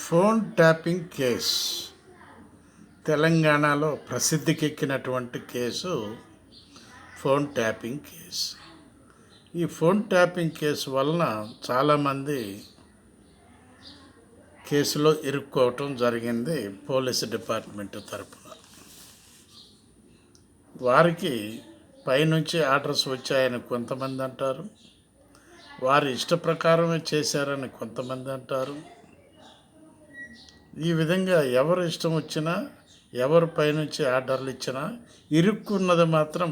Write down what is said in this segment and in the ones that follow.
Phone tapping case తెలంగాణలో ప్రసిద్ధికెక్కినటువంటి case phone tapping case. ఈ phone tapping case వలన చాలామంది కేసులో ఇరుక్కోవటం జరిగింది. పోలీసు డిపార్ట్మెంట్ తరపున వారికి పైనుంచి ఆర్డర్స్ వచ్చాయని కొంతమంది అంటారు, వారి ఇష్ట ప్రకారమే చేశారని కొంతమంది అంటారు. ఈ విధంగా ఎవరు ఇష్టం వచ్చినా, ఎవరు పైనుంచి ఆర్డర్లు ఇచ్చినా ఇరుక్కున్నది మాత్రం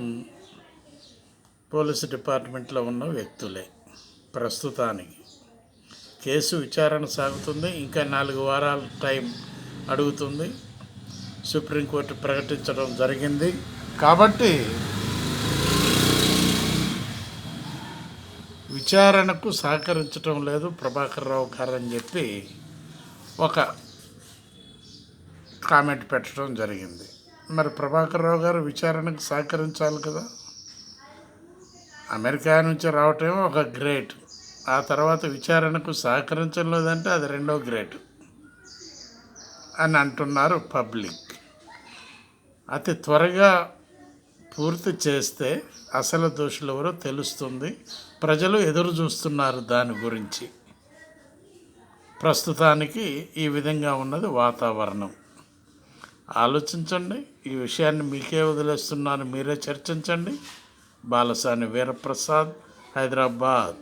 పోలీసు డిపార్ట్మెంట్లో ఉన్న వ్యక్తులే. ప్రస్తుతానికి కేసు విచారణ సాగుతుంది. ఇంకా 4 వారాల టైం అడుగుతుంది. సుప్రీంకోర్టు ప్రకటించడం జరిగింది. కాబట్టి విచారణకు సహకరించడం లేదు ప్రభాకర్ రావు గారు అని చెప్పి ఒక కామెంట్ పెట్టడం జరిగింది. మరి ప్రభాకర్ రావు గారు విచారణకు సహకరించాలి కదా. అమెరికా నుంచి రావటం ఒక గ్రేట్, ఆ తర్వాత విచారణకు సహకరించడం లేదంటే అది 2వ గ్రేట్ అని అంటున్నారు పబ్లిక్. అతి త్వరగా పూర్తి చేస్తే అసలు దోషులు ఎవరో తెలుస్తుంది. ప్రజలు ఎదురు చూస్తున్నారు దాని గురించి. ప్రస్తుతానికి ఈ విధంగా ఉన్నది వాతావరణం. ఆలోచించండి. ఈ విషయాన్ని మీకే వదిలేస్తున్నాను, మీరే చర్చించండి. బాలసాని వీరప్రసాద్, హైదరాబాద్.